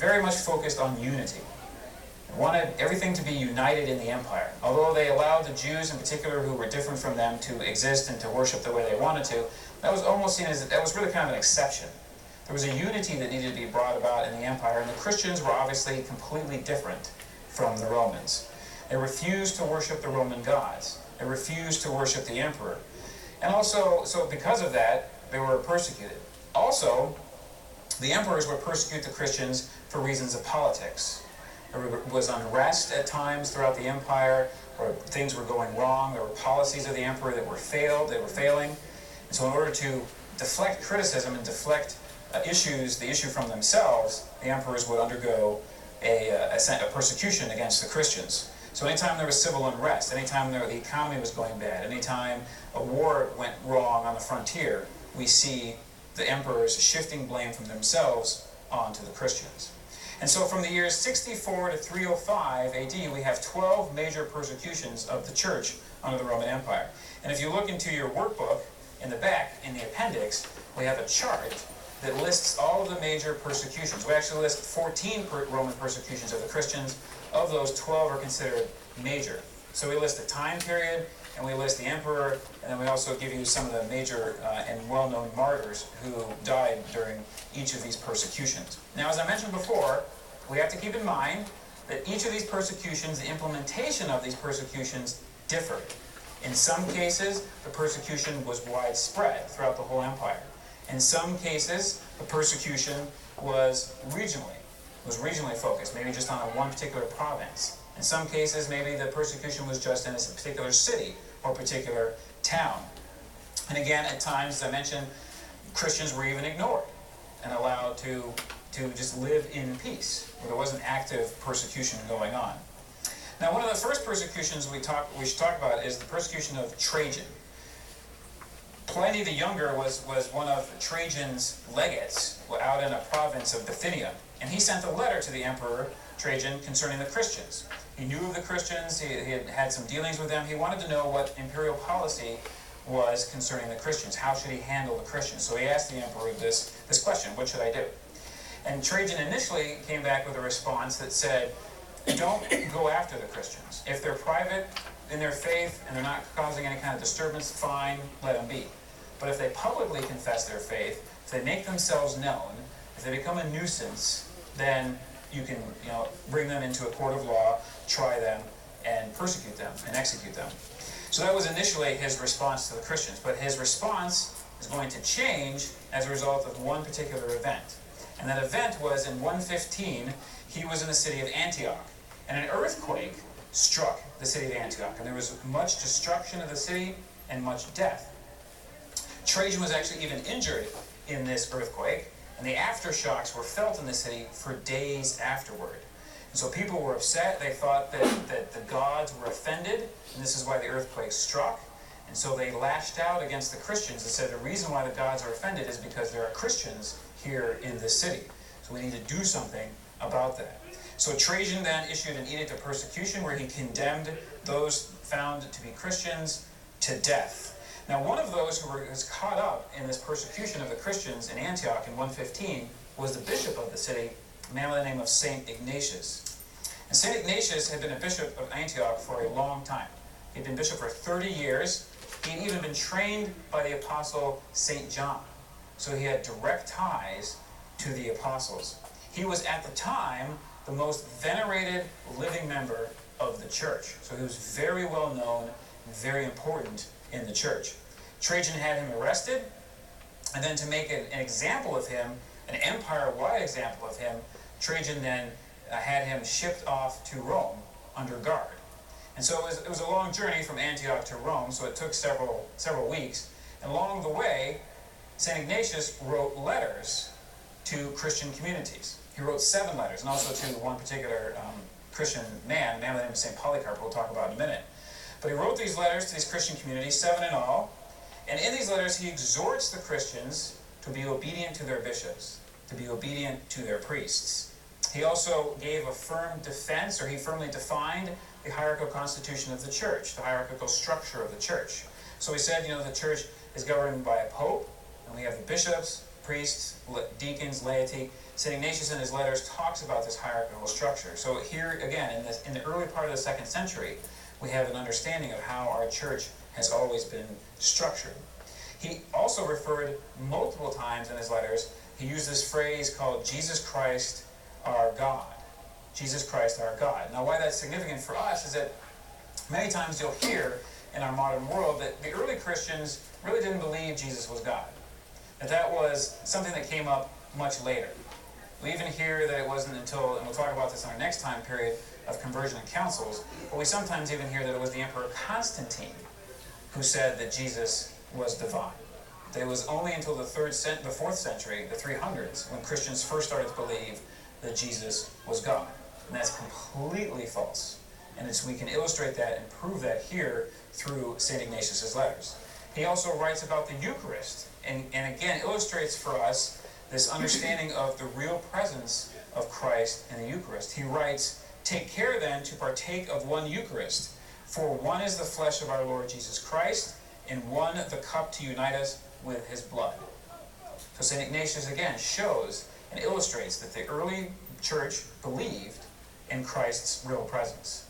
very much focused on unity. They wanted everything to be united in the empire. Although they allowed the Jews in particular who were different from them to exist and to worship the way they wanted to, that was almost seen as, that was really kind of an exception. There was a unity that needed to be brought about in the empire, and the Christians were obviously completely different from the Romans. They refused to worship the Roman gods. They refused to worship the emperor. And also, so because of that, they were persecuted. Also, the emperors would persecute the Christians for reasons of politics. There was unrest at times throughout the empire, or things were going wrong. There were policies of the emperor that were failing. And so in order to deflect criticism and deflect the issue from themselves, the emperors would undergo a persecution against the Christians. So anytime there was civil unrest, anytime the economy was going bad, anytime a war went wrong on the frontier, we see the emperors shifting blame from themselves onto the Christians. And so from the years 64 to 305 AD, we have 12 major persecutions of the church under the Roman Empire. And if you look into your workbook, in the back, in the appendix, we have a chart that lists all of the major persecutions. We actually list 14 Roman persecutions of the Christians. Of those, 12 are considered major. So we list the time period, and we list the emperor, and then we also give you some of the major and well-known martyrs who died during each of these persecutions. Now, as I mentioned before, we have to keep in mind that each of these persecutions, the implementation of these persecutions, differed. In some cases, the persecution was widespread throughout the whole empire. In some cases, the persecution was regionally focused, maybe just on one particular province. In some cases, maybe the persecution was just in a particular city or particular town. And again, at times, as I mentioned, Christians were even ignored and allowed to just live in peace, where there wasn't active persecution going on. Now, one of the first persecutions we should talk about is the persecution of Trajan. Pliny the Younger was one of Trajan's legates out in a province of Bithynia, and he sent a letter to the Emperor Trajan concerning the Christians. He knew of the Christians, he had had some dealings with them, he wanted to know what imperial policy was concerning the Christians. How should he handle the Christians? So he asked the Emperor this question, what should I do? And Trajan initially came back with a response that said, don't go after the Christians. If they're private in their faith and they're not causing any kind of disturbance, fine, let them be. But if they publicly confess their faith, if they make themselves known, if they become a nuisance, then you can bring them into a court of law, try them, and persecute them, and execute them. So that was initially his response to the Christians. But his response is going to change as a result of one particular event. And that event was in 115, he was in the city of Antioch. And an earthquake struck the city of Antioch. And there was much destruction of the city and much death. Trajan was actually even injured in this earthquake. And the aftershocks were felt in the city for days afterward. And so people were upset. They thought that the gods were offended. And this is why the earthquake struck. And so they lashed out against the Christians and said the reason why the gods are offended is because there are Christians here in this city. So we need to do something about that. So Trajan then issued an edict of persecution where he condemned those found to be Christians to death. Now, one of those who was caught up in this persecution of the Christians in Antioch in 115 was the bishop of the city, a man by the name of St. Ignatius. And St. Ignatius had been a bishop of Antioch for a long time. He had been bishop for 30 years. He had even been trained by the apostle St. John. So he had direct ties to the apostles. He was at the time the most venerated living member of the church. So he was very well known and very important in the church. Trajan had him arrested, and then to make an example of him, an empire-wide example of him, Trajan then had him shipped off to Rome under guard. And so it was a long journey from Antioch to Rome, so it took several weeks. And along the way, St. Ignatius wrote letters to Christian communities. He wrote 7 letters, and also to one particular Christian man by the name of St. Polycarp, we'll talk about in a minute. But he wrote these letters to these Christian communities, 7 in all, and in these letters he exhorts the Christians to be obedient to their bishops, to be obedient to their priests. He also gave a firm defense, or he firmly defined the hierarchical constitution of the church, the hierarchical structure of the church. So he said, the church is governed by a pope, and we have the bishops, priests, deacons, laity, St. Ignatius in his letters talks about this hierarchical structure. So here again, in the early part of the 2nd century, we have an understanding of how our church has always been structured. He also referred multiple times in his letters, he used this phrase called Jesus Christ our God. Jesus Christ our God. Now why that's significant for us is that many times you'll hear in our modern world that the early Christians really didn't believe Jesus was God. That was something that came up much later. We even hear that it wasn't until, and we'll talk about this in our next time period of conversion and councils, but we sometimes even hear that it was the Emperor Constantine who said that Jesus was divine. That it was only until the 4th century, the 300s, when Christians first started to believe that Jesus was God. And that's completely false. And we can illustrate that and prove that here through St. Ignatius' letters. He also writes about the Eucharist, and again illustrates for us this understanding of the real presence of Christ in the Eucharist. He writes, "Take care then to partake of one Eucharist, for one is the flesh of our Lord Jesus Christ, and one the cup to unite us with his blood." So St. Ignatius again shows and illustrates that the early church believed in Christ's real presence.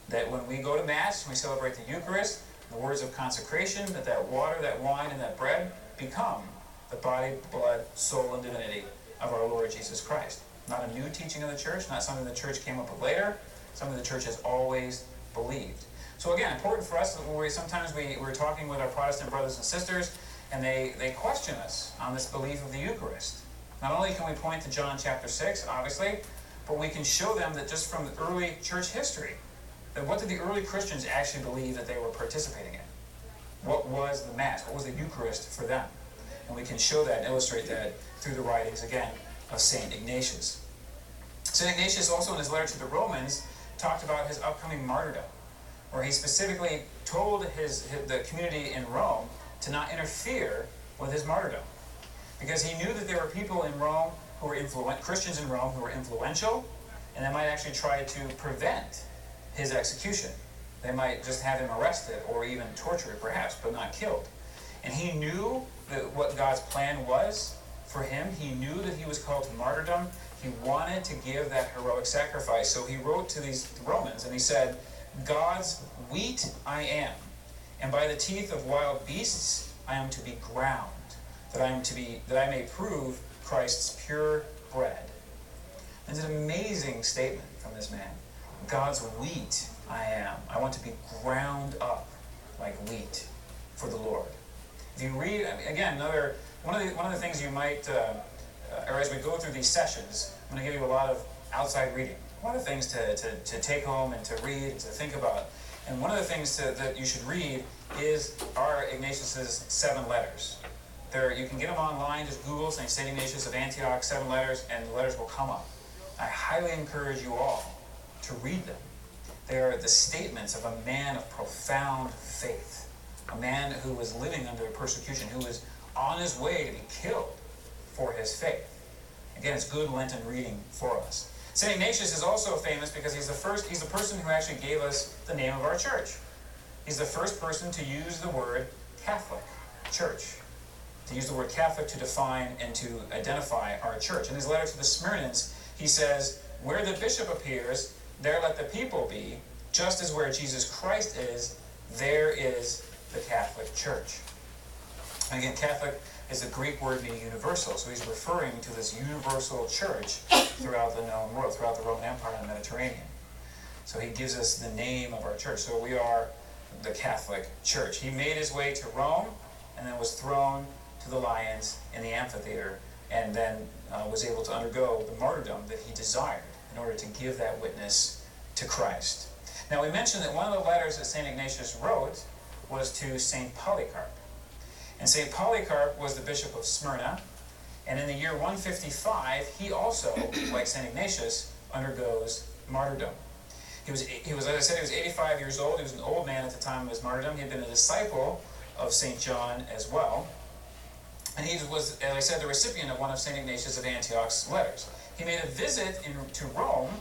That when we go to Mass, when we celebrate the Eucharist, the words of consecration, that water, that wine, and that bread become the body, blood, soul, and divinity of our Lord Jesus Christ. Not a new teaching of the church, not something the church came up with later, something the church has always believed. So again, important for us, sometimes we're talking with our Protestant brothers and sisters, and they question us on this belief of the Eucharist. Not only can we point to John chapter 6, obviously, but we can show them that just from the early church history, that what did the early Christians actually believe that they were participating in? What was the Mass? What was the Eucharist for them? And we can show that and illustrate that through the writings, again, of St. Ignatius. St. Ignatius also in his letter to the Romans talked about his upcoming martyrdom, where he specifically told the community in Rome to not interfere with his martyrdom. Because he knew that there were people in Rome who were Christians in Rome who were influential, and they might actually try to prevent his execution. They might just have him arrested or even tortured perhaps, but not killed. And he knew that what God's plan was for him. He knew that he was called to martyrdom. He wanted to give that heroic sacrifice. So he wrote to these Romans and he said, "God's wheat I am, and by the teeth of wild beasts I am to be ground, that I may prove Christ's pure bread." It's an amazing statement from this man. God's wheat I am. I want to be ground up like wheat for the Lord. If you read, again, one of the things you might, or as we go through these sessions, I'm going to give you a lot of outside reading, a lot of things to take home and to read and to think about. And one of the things that you should read are Ignatius's 7 letters. You can get them online. Just Google St. Ignatius of Antioch 7 letters, and the letters will come up. I highly encourage you all to read them. They are the statements of a man of profound faith, a man who was living under persecution, who was on his way to be killed for his faith. Again, it's good Lenten reading for us. St. Ignatius is also famous because he's the person who actually gave us the name of our church. He's the first person to use the word Catholic Church, to use the word Catholic to define and to identify our church. In his letter to the Smyrnans, he says, "Where the bishop appears, there let the people be, just as where Jesus Christ is, there is the Catholic Church." And again, Catholic is a Greek word meaning universal, so he's referring to this universal church throughout the known world, throughout the Roman Empire and the Mediterranean. So he gives us the name of our church. So we are the Catholic Church. He made his way to Rome and then was thrown to the lions in the amphitheater, and then was able to undergo the martyrdom that he desired in order to give that witness to Christ. Now we mentioned that one of the letters that St. Ignatius wrote was to St. Polycarp. And St. Polycarp was the bishop of Smyrna, and in the year 155, he also, like St. Ignatius, undergoes martyrdom. He was, as I said, he was 85 years old. He was an old man at the time of his martyrdom. He had been a disciple of St. John as well. And he was, as I said, the recipient of one of St. Ignatius of Antioch's letters. He made a visit to Rome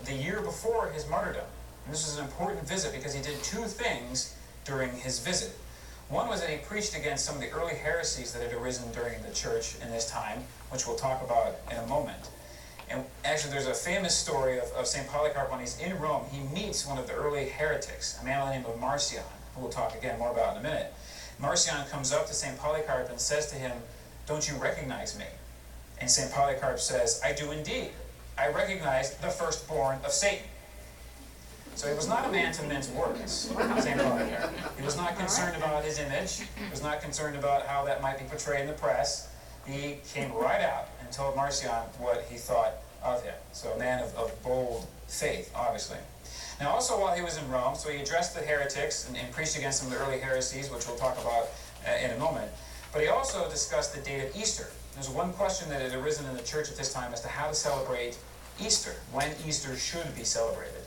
the year before his martyrdom. And this was an important visit because he did 2 things during his visit. One was that he preached against some of the early heresies that had arisen during the church in this time, which we'll talk about in a moment. And actually, there's a famous story of St. Polycarp when he's in Rome. He meets one of the early heretics, a man by the name of Marcion, who we'll talk again more about in a minute. Marcion comes up to St. Polycarp and says to him, "Don't you recognize me?" And St. Polycarp says, "I do indeed. I recognize the firstborn of Satan." So he was not a man to mince words, St. Polycarp. He was not concerned about his image. He was not concerned about how that might be portrayed in the press. He came right out and told Marcion what he thought of him. So a man of bold faith, obviously. Now also while he was in Rome, so he addressed the heretics and preached against some of the early heresies, which we'll talk about in a moment. But he also discussed the date of Easter. There's one question that had arisen in the church at this time as to how to celebrate Easter, when Easter should be celebrated.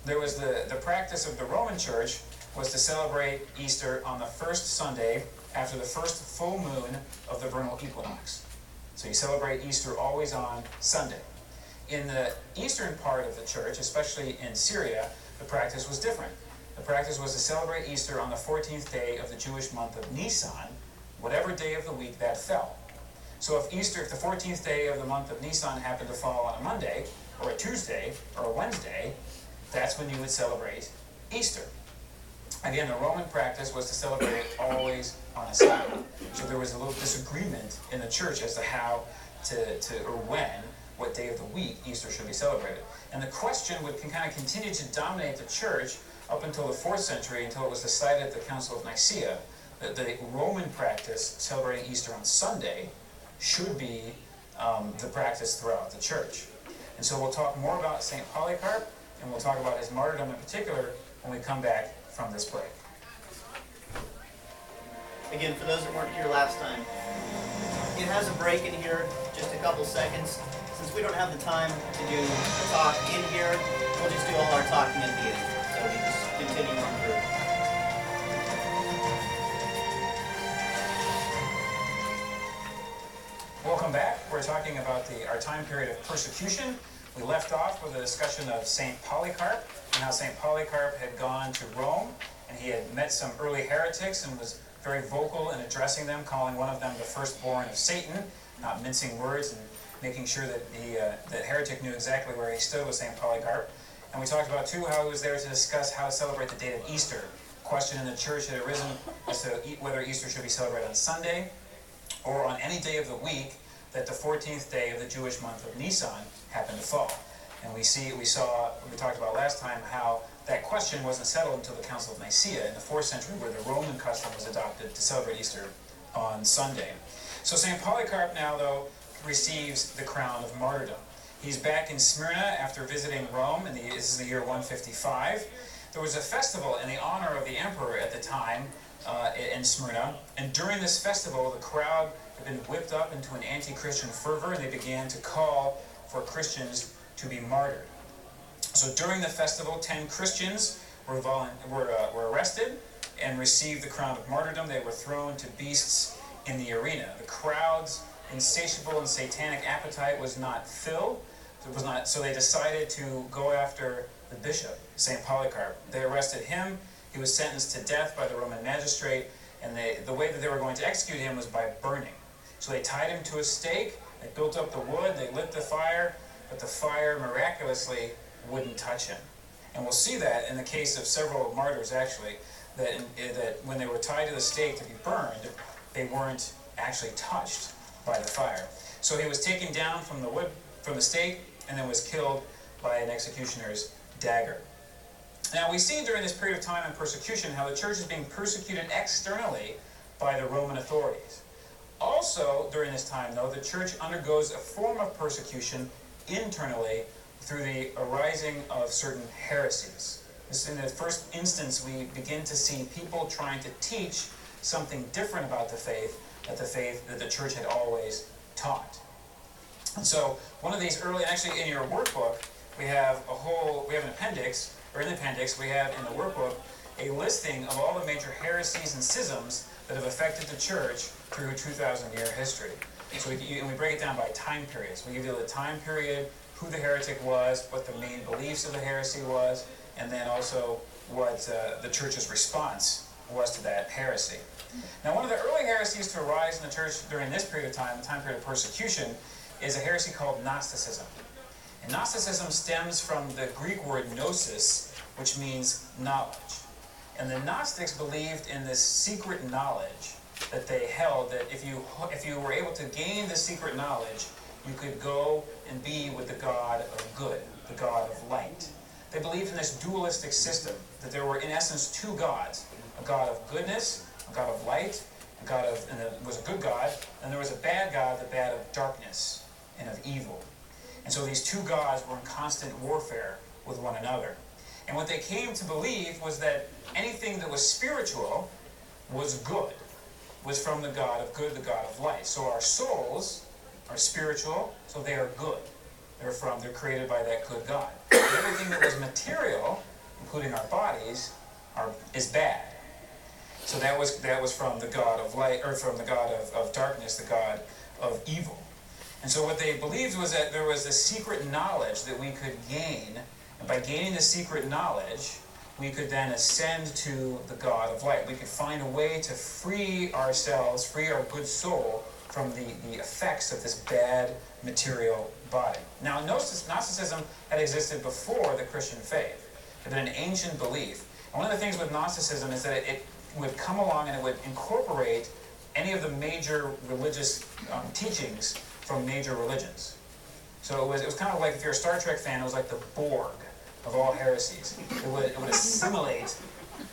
There was the practice of the Roman Church was to celebrate Easter on the first Sunday after the first full moon of the vernal equinox. So you celebrate Easter always on Sunday. In the eastern part of the church, especially in Syria, the practice was different. The practice was to celebrate Easter on the 14th day of the Jewish month of Nisan, whatever day of the week that fell. So if the 14th day of the month of Nisan happened to fall on a Monday, or a Tuesday, or a Wednesday, that's when you would celebrate Easter. Again, the Roman practice was to celebrate it always on a Sabbath. So there was a little disagreement in the church as to how or when, what day of the week Easter should be celebrated. And the question can kind of continue to dominate the church up until the 4th century, until it was decided at the Council of Nicaea that the Roman practice celebrating Easter on Sunday should be the practice throughout the church. And so we'll talk more about St. Polycarp, and we'll talk about his martyrdom in particular when we come back from this break. Again, for those that weren't here last time, it has a break in here, just a couple seconds. Since we don't have the time to do a talk in here, we'll just do all our talking at the end. So we just continue on through. Welcome back. We're talking about our time period of persecution. We left off with a discussion of St. Polycarp and how St. Polycarp had gone to Rome and he had met some early heretics and was very vocal in addressing them, calling one of them the firstborn of Satan, not mincing words and making sure that that heretic knew exactly where he stood with St. Polycarp. And we talked about, too, how he was there to discuss how to celebrate the date of Easter. A question in the church had arisen as to whether Easter should be celebrated on Sunday or on any day of the week that the 14th day of the Jewish month of Nisan happened to fall. And we talked about last time how that question wasn't settled until the Council of Nicaea in the 4th century, where the Roman custom was adopted to celebrate Easter on Sunday. So St. Polycarp now, though, receives the crown of martyrdom. He's back in Smyrna after visiting Rome, and this is the year 155. There was a festival in the honor of the emperor at the time in Smyrna, and during this festival, the crowd had been whipped up into an anti-Christian fervor, and they began to call for Christians to be martyred. So during the festival, 10 Christians were arrested and received the crown of martyrdom. They were thrown to beasts in the arena. The crowd's insatiable and satanic appetite was not filled. So they decided to go after the bishop, St. Polycarp. They arrested him. He was sentenced to death by the Roman magistrate, and the way that they were going to execute him was by burning. So they tied him to a stake, they built up the wood, they lit the fire, but the fire miraculously wouldn't touch him. And we'll see that in the case of several martyrs, actually, that when they were tied to the stake to be burned, they weren't actually touched by the fire. So he was taken down from the stake, and then was killed by an executioner's dagger. Now we see during this period of time in persecution how the church is being persecuted externally by the Roman authorities. Also during this time, though, the church undergoes a form of persecution internally through the arising of certain heresies. In the first instance, we begin to see people trying to teach something different about the faith that the church had always taught. And so one of these early, actually in your workbook, we have an appendix, or in the appendix we have in the workbook a listing of all the major heresies and schisms that have affected the church through 2,000-year history. So we break it down by time periods. We give you the time period, who the heretic was, what the main beliefs of the heresy was, and then also what the church's response was to that heresy. Now, one of the early heresies to arise in the church during this period of time, the time period of persecution, is a heresy called Gnosticism. And Gnosticism stems from the Greek word gnosis, which means knowledge. And the Gnostics believed in this secret knowledge that they held, that if you were able to gain the secret knowledge, you could go and be with the God of good, the God of light. They believed in this dualistic system, that there were in essence two gods, a God of goodness, a God of light, and it was a good God, and there was a bad God, the God of darkness and of evil. And so these two gods were in constant warfare with one another. And what they came to believe was that anything that was spiritual was good, was from the God of good, the God of light. So our souls are spiritual, so they are good. They're created by that good God. And everything that was material, including our bodies, is bad. So that was from the God of light, or from the God of darkness, the God of evil. And so what they believed was that there was this secret knowledge that we could gain, and by gaining the secret knowledge, we could then ascend to the God of light. We could find a way to free ourselves, free our good soul from the effects of this bad material body. Now, Gnosticism had existed before the Christian faith. It had been an ancient belief. And one of the things with Gnosticism is that it would come along and it would incorporate any of the major religious teachings from major religions. So it was kind of like, if you're a Star Trek fan, it was like the Borg of all heresies. It would assimilate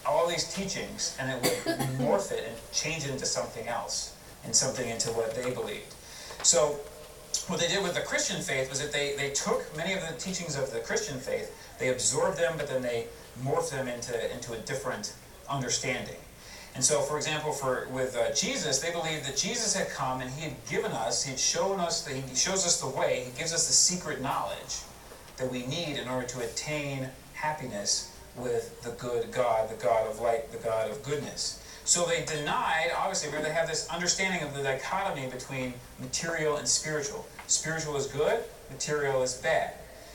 all these teachings, and it would morph it and change it into something else, and something into what they believed. So what they did with the Christian faith was that they took many of the teachings of the Christian faith, they absorbed them, but then they morphed them into a different understanding. And so, for example, with Jesus, they believed that Jesus had come and he had given us, he shows us the way, he gives us the secret knowledge that we need in order to attain happiness with the good God, the God of light, the God of goodness. So they denied, obviously, they have this understanding of the dichotomy between material and spiritual. Spiritual is good, material is bad.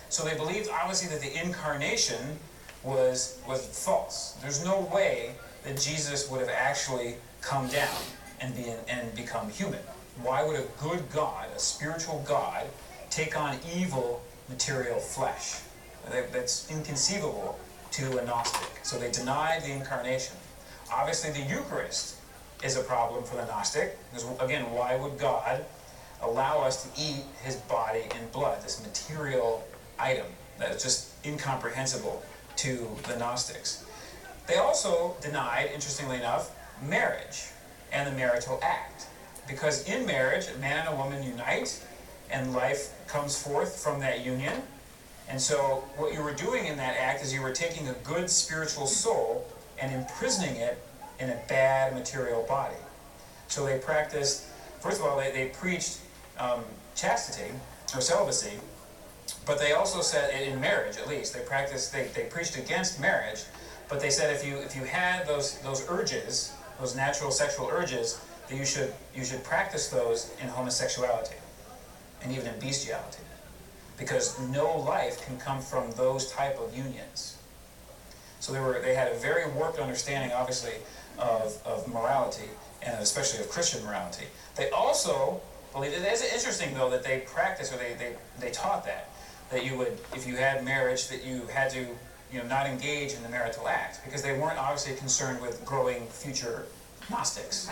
So they believed, obviously, that the incarnation was false. There's no way that Jesus would have actually come down and become human. Why would a good God, a spiritual God, take on evil material flesh? That's inconceivable to a Gnostic. So they denied the incarnation. Obviously, the Eucharist is a problem for the Gnostic, because again, why would God allow us to eat his body and blood, this material item that is just incomprehensible to the Gnostics? They also denied, interestingly enough, marriage and the marital act. Because in marriage, a man and a woman unite, and life comes forth from that union. And so what you were doing in that act is you were taking a good spiritual soul and imprisoning it in a bad material body. So they practiced, first of all, they preached chastity, or celibacy, but they also said, in marriage at least, they preached against marriage, but they said if you had those urges, those natural sexual urges, that you should practice those in homosexuality and even in bestiality, because no life can come from those type of unions. So they had a very warped understanding, obviously, of morality, and especially of Christian morality. They also believed, it's interesting though that they practiced, or they taught that you would, if you had marriage, that you had to not engage in the marital act, because they weren't obviously concerned with growing future Gnostics.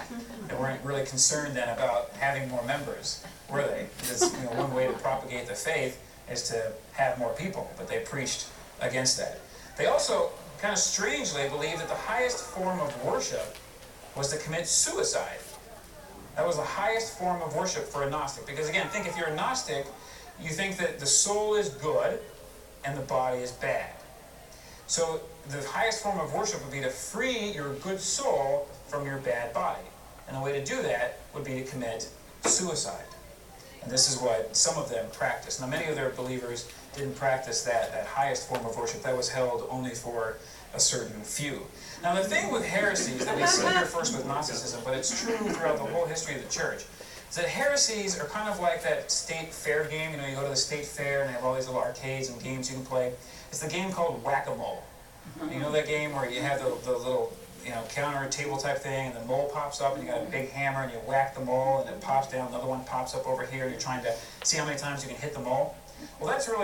They weren't really concerned then about having more members, were they? Because one way to propagate the faith is to have more people, but they preached against that. They also, kind of strangely, believed that the highest form of worship was to commit suicide. That was the highest form of worship for a Gnostic. Because again, think, if you're a Gnostic, you think that the soul is good and the body is bad. So the highest form of worship would be to free your good soul from your bad body. And the way to do that would be to commit suicide. And this is what some of them practiced. Now, many of their believers didn't practice that highest form of worship. That was held only for a certain few. Now, the thing with heresies that we see here first with Gnosticism, but it's true throughout the whole history of the church, is that heresies are kind of like that state fair game. You go to the state fair and they have all these little arcades and games you can play. It's the game called whack-a-mole. You know that game where you have the little counter table type thing, and the mole pops up, and you got a big hammer, and you whack the mole, and it pops down, another one pops up over here, and you're trying to see how many times you can hit the mole. Well, that's really